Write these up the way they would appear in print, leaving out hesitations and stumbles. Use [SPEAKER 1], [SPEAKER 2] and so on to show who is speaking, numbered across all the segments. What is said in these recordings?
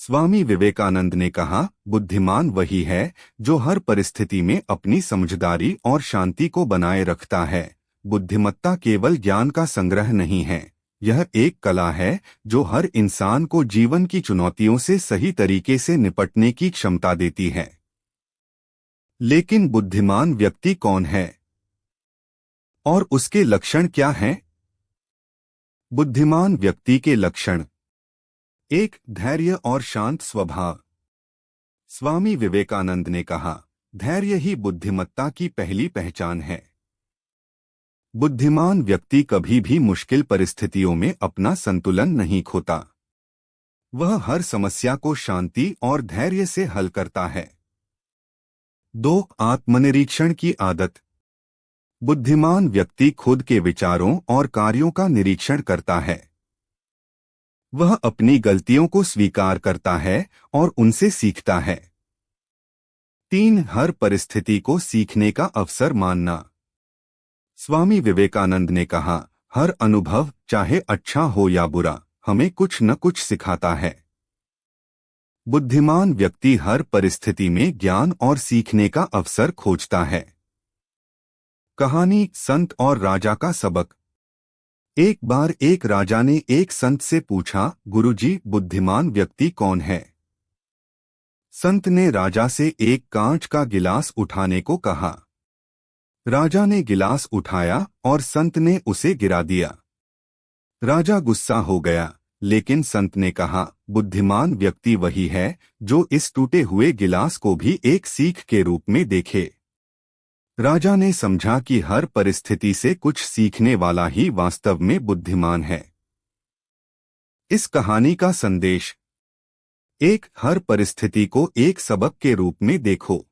[SPEAKER 1] स्वामी विवेकानंद ने कहा, बुद्धिमान वही है जो हर परिस्थिति में अपनी समझदारी और शांति को बनाए रखता है। बुद्धिमत्ता केवल ज्ञान का संग्रह नहीं है, यह एक कला है जो हर इंसान को जीवन की चुनौतियों से सही तरीके से निपटने की क्षमता देती है। लेकिन बुद्धिमान व्यक्ति कौन है और उसके लक्षण क्या हैं? बुद्धिमान व्यक्ति के लक्षण: 1. धैर्य और शांत स्वभाव। स्वामी विवेकानंद ने कहा, धैर्य ही बुद्धिमत्ता की पहली पहचान है। बुद्धिमान व्यक्ति कभी भी मुश्किल परिस्थितियों में अपना संतुलन नहीं खोता। वह हर समस्या को शांति और धैर्य से हल करता है। 2. आत्मनिरीक्षण की आदत। बुद्धिमान व्यक्ति खुद के विचारों और कार्यों का निरीक्षण करता है। वह अपनी गलतियों को स्वीकार करता है और उनसे सीखता है। 3. हर परिस्थिति को सीखने का अवसर मानना। स्वामी विवेकानंद ने कहा, हर अनुभव, चाहे अच्छा हो या बुरा, हमें कुछ न कुछ सिखाता है। बुद्धिमान व्यक्ति हर परिस्थिति में ज्ञान और सीखने का अवसर खोजता है। कहानी, संत और राजा का सबक। एक बार एक राजा ने एक संत से पूछा, गुरुजी, बुद्धिमान व्यक्ति कौन है? संत ने राजा से एक कांच का गिलास उठाने को कहा। राजा ने गिलास उठाया और संत ने उसे गिरा दिया। राजा गुस्सा हो गया, लेकिन संत ने कहा, बुद्धिमान व्यक्ति वही है जो इस टूटे हुए गिलास को भी एक सीख के रूप में देखे। राजा ने समझा कि हर परिस्थिति से कुछ सीखने वाला ही वास्तव में बुद्धिमान है। इस कहानी का संदेश: 1. हर परिस्थिति को एक सबक के रूप में देखो।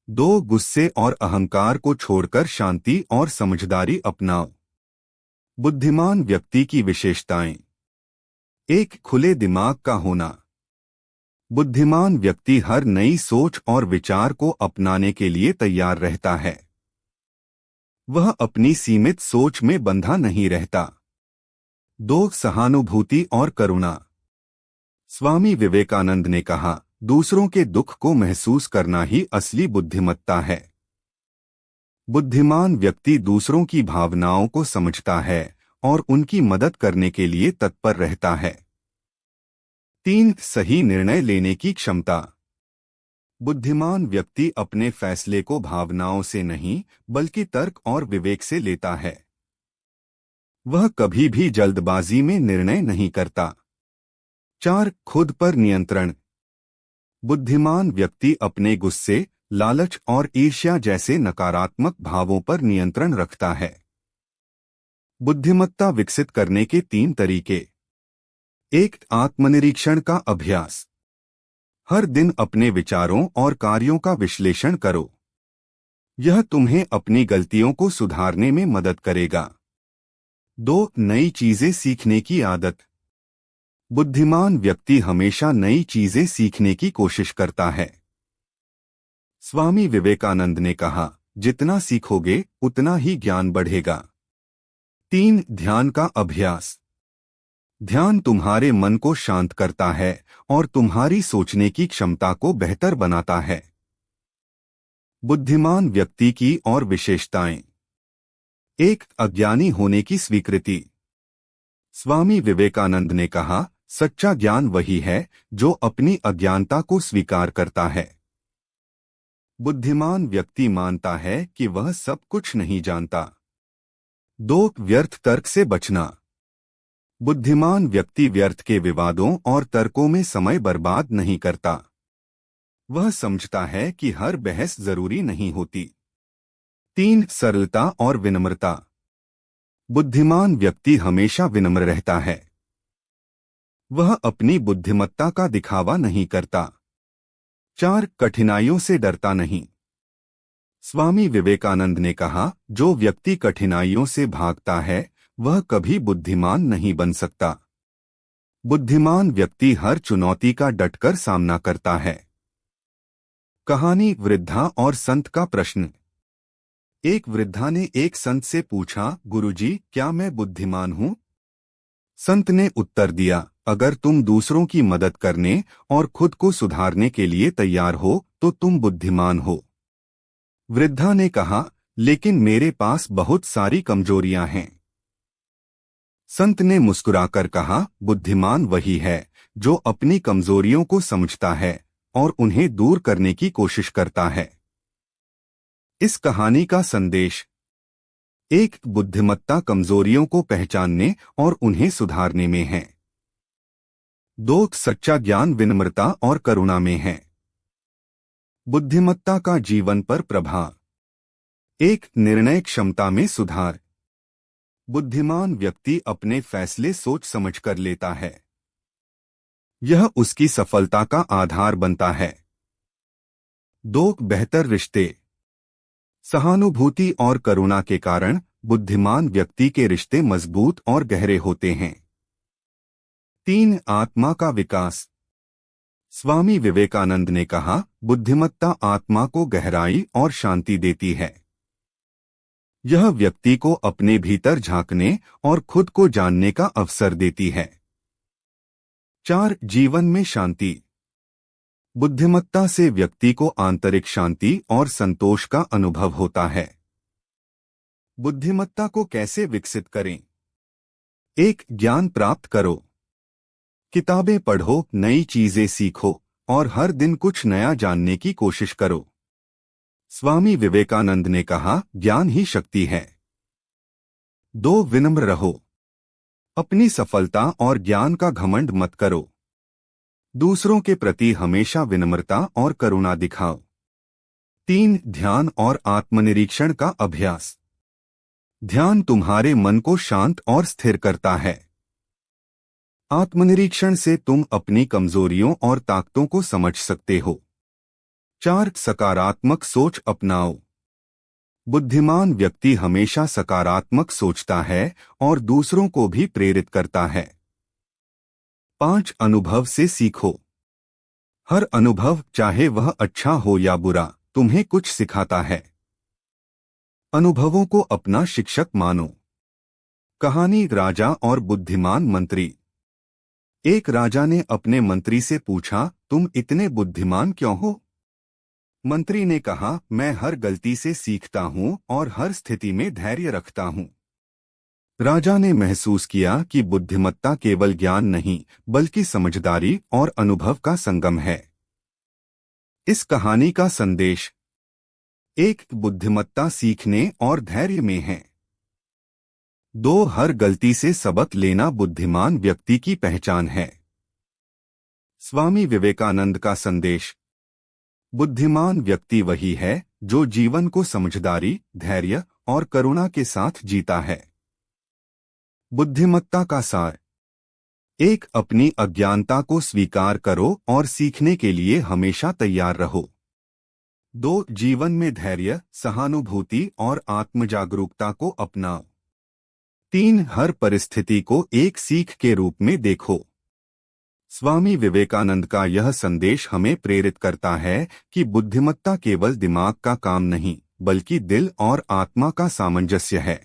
[SPEAKER 1] 2. गुस्से और अहंकार को छोड़कर शांति और समझदारी अपनाओ। बुद्धिमान व्यक्ति की विशेषताएं: 1. खुले दिमाग का होना। बुद्धिमान व्यक्ति हर नई सोच और विचार को अपनाने के लिए तैयार रहता है। वह अपनी सीमित सोच में बंधा नहीं रहता। 2. सहानुभूति और करुणा। स्वामी विवेकानंद ने कहा, दूसरों के दुख को महसूस करना ही असली बुद्धिमत्ता है। बुद्धिमान व्यक्ति दूसरों की भावनाओं को समझता है और उनकी मदद करने के लिए तत्पर रहता है। 3. सही निर्णय लेने की क्षमता। बुद्धिमान व्यक्ति अपने फैसले को भावनाओं से नहीं, बल्कि तर्क और विवेक से लेता है। वह कभी भी जल्दबाजी में निर्णय नहीं करता। 4. खुद पर नियंत्रण। बुद्धिमान व्यक्ति अपने गुस्से, लालच और ईर्ष्या जैसे नकारात्मक भावों पर नियंत्रण रखता है। बुद्धिमत्ता विकसित करने के 3 तरीके। 1. आत्मनिरीक्षण का अभ्यास। हर दिन अपने विचारों और कार्यों का विश्लेषण करो। यह तुम्हें अपनी गलतियों को सुधारने में मदद करेगा। 2. नई चीजें सीखने की आदत। बुद्धिमान व्यक्ति हमेशा नई चीजें सीखने की कोशिश करता है। स्वामी विवेकानंद ने कहा, जितना सीखोगे उतना ही ज्ञान बढ़ेगा। 3. ध्यान का अभ्यास। ध्यान तुम्हारे मन को शांत करता है और तुम्हारी सोचने की क्षमता को बेहतर बनाता है। बुद्धिमान व्यक्ति की और विशेषताएं। 1. अज्ञानी होने की स्वीकृति। स्वामी विवेकानंद ने कहा, सच्चा ज्ञान वही है जो अपनी अज्ञानता को स्वीकार करता है। बुद्धिमान व्यक्ति मानता है कि वह सब कुछ नहीं जानता। 2. व्यर्थ तर्क से बचना। बुद्धिमान व्यक्ति व्यर्थ के विवादों और तर्कों में समय बर्बाद नहीं करता। वह समझता है कि हर बहस जरूरी नहीं होती। 3. सरलता और विनम्रता। बुद्धिमान व्यक्ति हमेशा विनम्र रहता है। वह अपनी बुद्धिमत्ता का दिखावा नहीं करता। 4. कठिनाइयों से डरता नहीं। स्वामी विवेकानंद ने कहा, जो व्यक्ति कठिनाइयों से भागता है वह कभी बुद्धिमान नहीं बन सकता। बुद्धिमान व्यक्ति हर चुनौती का डटकर सामना करता है। कहानी, वृद्धा और संत का प्रश्न। एक वृद्धा ने एक संत से पूछा, गुरुजी, क्या मैं बुद्धिमान हूँ? संत ने उत्तर दिया, अगर तुम दूसरों की मदद करने और खुद को सुधारने के लिए तैयार हो तो तुम बुद्धिमान हो। वृद्धा ने कहा, लेकिन मेरे पास बहुत सारी कमजोरियां हैं। संत ने मुस्कुराकर कहा, बुद्धिमान वही है जो अपनी कमजोरियों को समझता है और उन्हें दूर करने की कोशिश करता है। इस कहानी का संदेश: एक, बुद्धिमत्ता कमजोरियों को पहचानने और उन्हें सुधारने में है। दो, सच्चा ज्ञान विनम्रता और करुणा में है। बुद्धिमत्ता का जीवन पर प्रभाव: एक, निर्णय क्षमता में सुधार। बुद्धिमान व्यक्ति अपने फैसले सोच समझकर लेता है। यह उसकी सफलता का आधार बनता है। दो, बेहतर रिश्ते। सहानुभूति और करुणा के कारण बुद्धिमान व्यक्ति के रिश्ते मजबूत और गहरे होते हैं। तीन, आत्मा का विकास। स्वामी विवेकानंद ने कहा, बुद्धिमत्ता आत्मा को गहराई और शांति देती है। यह व्यक्ति को अपने भीतर झांकने और खुद को जानने का अवसर देती है। चार, जीवन में शांति। बुद्धिमत्ता से व्यक्ति को आंतरिक शांति और संतोष का अनुभव होता है। बुद्धिमत्ता को कैसे विकसित करें? एक, ज्ञान प्राप्त करो। किताबें पढ़ो, नई चीजें सीखो और हर दिन कुछ नया जानने की कोशिश करो। स्वामी विवेकानंद ने कहा, ज्ञान ही शक्ति है। दो, विनम्र रहो। अपनी सफलता और ज्ञान का घमंड मत करो। दूसरों के प्रति हमेशा विनम्रता और करुणा दिखाओ। तीन, ध्यान और आत्मनिरीक्षण का अभ्यास। ध्यान तुम्हारे मन को शांत और स्थिर करता है। आत्मनिरीक्षण से तुम अपनी कमजोरियों और ताकतों को समझ सकते हो। चार, सकारात्मक सोच अपनाओ। बुद्धिमान व्यक्ति हमेशा सकारात्मक सोचता है और दूसरों को भी प्रेरित करता है। पांच, अनुभव से सीखो। हर अनुभव, चाहे वह अच्छा हो या बुरा, तुम्हें कुछ सिखाता है। अनुभवों को अपना शिक्षक मानो। कहानी, राजा और बुद्धिमान मंत्री। एक राजा ने अपने मंत्री से पूछा, तुम इतने बुद्धिमान क्यों हो? मंत्री ने कहा, मैं हर गलती से सीखता हूं और हर स्थिति में धैर्य रखता हूं। राजा ने महसूस किया कि बुद्धिमत्ता केवल ज्ञान नहीं, बल्कि समझदारी और अनुभव का संगम है। इस कहानी का संदेश: एक, बुद्धिमत्ता सीखने और धैर्य में है। दो, हर गलती से सबक लेना बुद्धिमान व्यक्ति की पहचान है। स्वामी विवेकानंद का संदेश: बुद्धिमान व्यक्ति वही है जो जीवन को समझदारी, धैर्य और करुणा के साथ जीता है। बुद्धिमत्ता का सार: एक, अपनी अज्ञानता को स्वीकार करो और सीखने के लिए हमेशा तैयार रहो। दो, जीवन में धैर्य, सहानुभूति और आत्मजागरूकता को अपनाओ। तीन, हर परिस्थिति को एक सीख के रूप में देखो। स्वामी विवेकानंद का यह संदेश हमें प्रेरित करता है कि बुद्धिमत्ता केवल दिमाग का काम नहीं, बल्कि दिल और आत्मा का सामंजस्य है।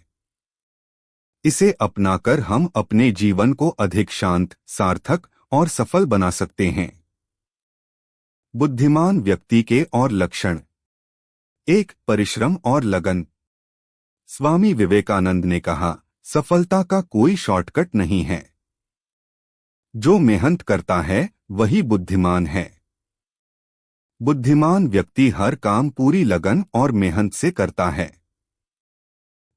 [SPEAKER 1] इसे अपनाकर हम अपने जीवन को अधिक शांत, सार्थक और सफल बना सकते हैं। बुद्धिमान व्यक्ति के और लक्षण: एक, परिश्रम और लगन। स्वामी विवेकानंद ने कहा, सफलता का कोई शॉर्टकट नहीं है। जो मेहनत करता है वही बुद्धिमान है। बुद्धिमान व्यक्ति हर काम पूरी लगन और मेहनत से करता है।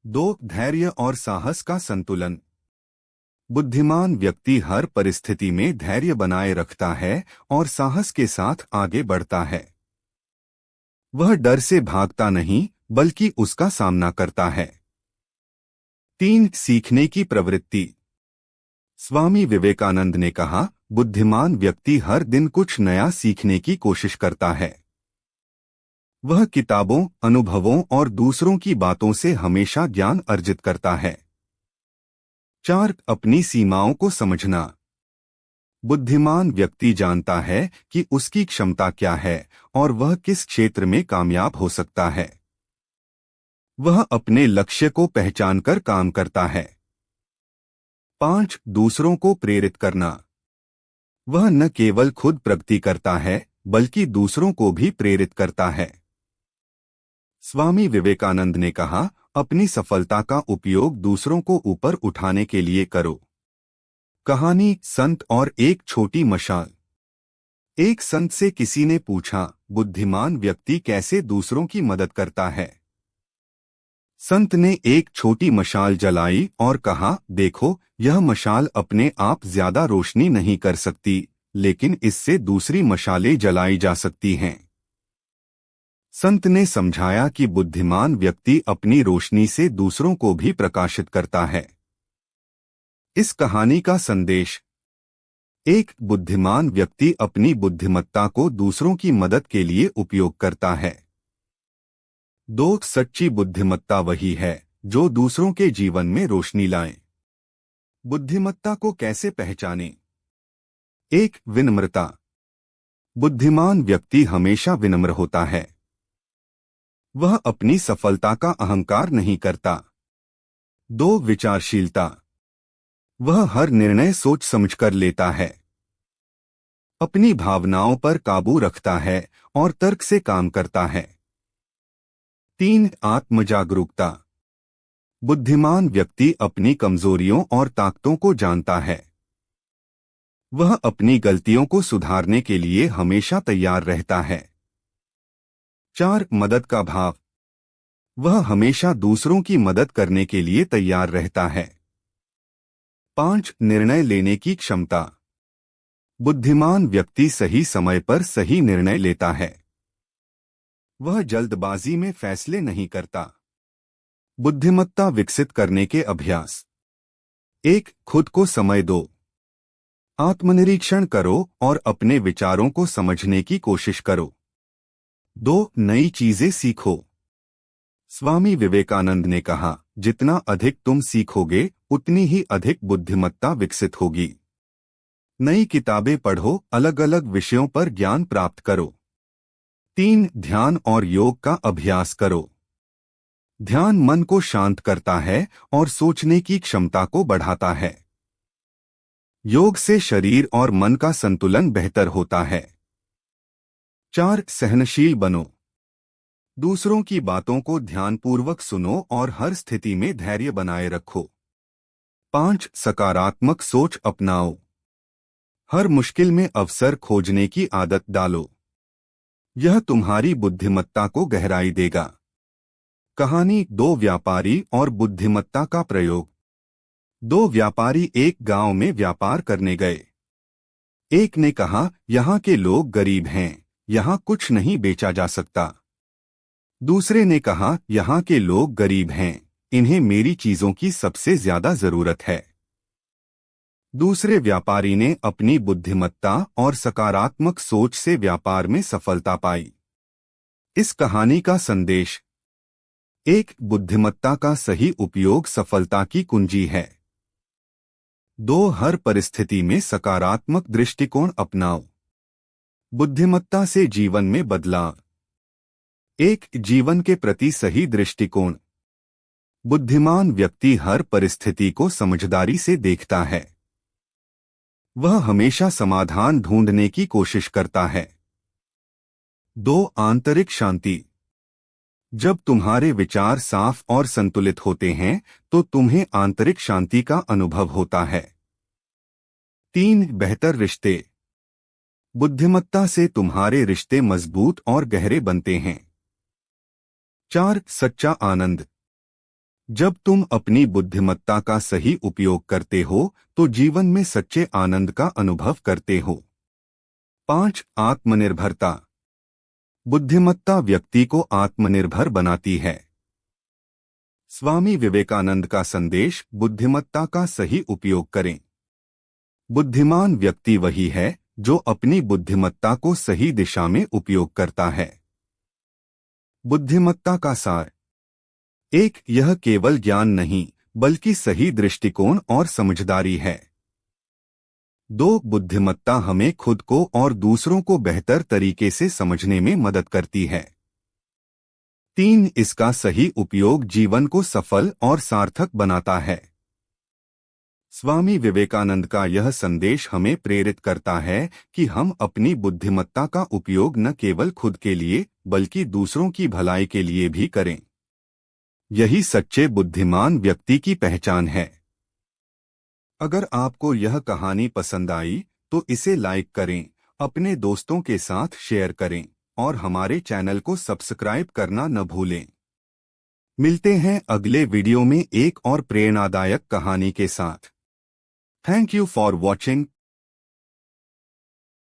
[SPEAKER 1] दो, धैर्य और साहस का संतुलन। बुद्धिमान व्यक्ति हर परिस्थिति में धैर्य बनाए रखता है और साहस के साथ आगे बढ़ता है। वह डर से भागता नहीं, बल्कि उसका सामना करता है। तीन, सीखने की प्रवृत्ति। स्वामी विवेकानंद ने कहा, बुद्धिमान व्यक्ति हर दिन कुछ नया सीखने की कोशिश करता है। वह किताबों, अनुभवों और दूसरों की बातों से हमेशा ज्ञान अर्जित करता है। चार, अपनी सीमाओं को समझना। बुद्धिमान व्यक्ति जानता है कि उसकी क्षमता क्या है और वह किस क्षेत्र में कामयाब हो सकता है। वह अपने लक्ष्य को पहचानकर काम करता है। 5. दूसरों को प्रेरित करना। वह न केवल खुद प्रगति करता है बल्कि दूसरों को भी प्रेरित करता है। स्वामी विवेकानंद ने कहा, अपनी सफलता का उपयोग दूसरों को ऊपर उठाने के लिए करो। कहानी, संत और एक छोटी मशाल। एक संत से किसी ने पूछा, बुद्धिमान व्यक्ति कैसे दूसरों की मदद करता है? संत ने एक छोटी मशाल जलाई और कहा, देखो, यह मशाल अपने आप ज्यादा रोशनी नहीं कर सकती, लेकिन इससे दूसरी मशालें जलाई जा सकती हैं। संत ने समझाया कि बुद्धिमान व्यक्ति अपनी रोशनी से दूसरों को भी प्रकाशित करता है। इस कहानी का संदेश: एक बुद्धिमान व्यक्ति अपनी बुद्धिमत्ता को दूसरों की मदद के लिए उपयोग करता है। 2. सच्ची बुद्धिमत्ता वही है जो दूसरों के जीवन में रोशनी लाए। बुद्धिमत्ता को कैसे पहचानें? 1. विनम्रता। बुद्धिमान व्यक्ति हमेशा विनम्र होता है। वह अपनी सफलता का अहंकार नहीं करता। 2. विचारशीलता। वह हर निर्णय सोच समझकर लेता है, अपनी भावनाओं पर काबू रखता है और तर्क से काम करता है। 3. आत्मजागरूकता। बुद्धिमान व्यक्ति अपनी कमजोरियों और ताकतों को जानता है। वह अपनी गलतियों को सुधारने के लिए हमेशा तैयार रहता है। 4. मदद का भाव। वह हमेशा दूसरों की मदद करने के लिए तैयार रहता है। 5. निर्णय लेने की क्षमता। बुद्धिमान व्यक्ति सही समय पर सही निर्णय लेता है। वह जल्दबाजी में फैसले नहीं करता। बुद्धिमत्ता विकसित करने के अभ्यास। 1. खुद को समय दो। आत्मनिरीक्षण करो और अपने विचारों को समझने की कोशिश करो। 2. नई चीजें सीखो। स्वामी विवेकानंद ने कहा, जितना अधिक तुम सीखोगे उतनी ही अधिक बुद्धिमत्ता विकसित होगी। नई किताबें पढ़ो, अलग अलग विषयों पर ज्ञान प्राप्त करो। 3. ध्यान और योग का अभ्यास करो। ध्यान मन को शांत करता है और सोचने की क्षमता को बढ़ाता है। योग से शरीर और मन का संतुलन बेहतर होता है। 4. सहनशील बनो। दूसरों की बातों को ध्यानपूर्वक सुनो और हर स्थिति में धैर्य बनाए रखो। 5. सकारात्मक सोच अपनाओ। हर मुश्किल में अवसर खोजने की आदत डालो। यह तुम्हारी बुद्धिमत्ता को गहराई देगा। कहानी, 2 व्यापारी और बुद्धिमत्ता का प्रयोग। 2 व्यापारी एक गांव में व्यापार करने गए। एक ने कहा, यहाँ के लोग गरीब हैं, यहाँ कुछ नहीं बेचा जा सकता। दूसरे ने कहा, यहाँ के लोग गरीब हैं, इन्हें मेरी चीजों की सबसे ज्यादा जरूरत है। दूसरे व्यापारी ने अपनी बुद्धिमत्ता और सकारात्मक सोच से व्यापार में सफलता पाई। इस कहानी का संदेश: 1. बुद्धिमत्ता का सही उपयोग सफलता की कुंजी है। 2. हर परिस्थिति में सकारात्मक दृष्टिकोण अपनाओ। बुद्धिमत्ता से जीवन में बदलाव। 1. जीवन के प्रति सही दृष्टिकोण। बुद्धिमान व्यक्ति हर परिस्थिति को समझदारी से देखता है। वह हमेशा समाधान ढूंढने की कोशिश करता है। 2. आंतरिक शांति। जब तुम्हारे विचार साफ और संतुलित होते हैं तो तुम्हें आंतरिक शांति का अनुभव होता है। 3. बेहतर रिश्ते। बुद्धिमत्ता से तुम्हारे रिश्ते मजबूत और गहरे बनते हैं। 4. सच्चा आनंद। जब तुम अपनी बुद्धिमत्ता का सही उपयोग करते हो तो जीवन में सच्चे आनंद का अनुभव करते हो। 5. आत्मनिर्भरता। बुद्धिमत्ता व्यक्ति को आत्मनिर्भर बनाती है। स्वामी विवेकानंद का संदेश: बुद्धिमत्ता का सही उपयोग करें। बुद्धिमान व्यक्ति वही है जो अपनी बुद्धिमत्ता को सही दिशा में उपयोग करता है। बुद्धिमत्ता का सार: 1. यह केवल ज्ञान नहीं बल्कि सही दृष्टिकोण और समझदारी है। 2. बुद्धिमत्ता हमें खुद को और दूसरों को बेहतर तरीके से समझने में मदद करती है। 3. इसका सही उपयोग जीवन को सफल और सार्थक बनाता है। स्वामी विवेकानंद का यह संदेश हमें प्रेरित करता है कि हम अपनी बुद्धिमत्ता का उपयोग न केवल खुद के लिए बल्कि दूसरों की भलाई के लिए भी करें। यही सच्चे बुद्धिमान व्यक्ति की पहचान है। अगर आपको यह कहानी पसंद आई तो इसे लाइक करें, अपने दोस्तों के साथ शेयर करें और हमारे चैनल को सब्सक्राइब करना न भूलें। मिलते हैं अगले वीडियो में एक और प्रेरणादायक कहानी के साथ। Thank you for watching.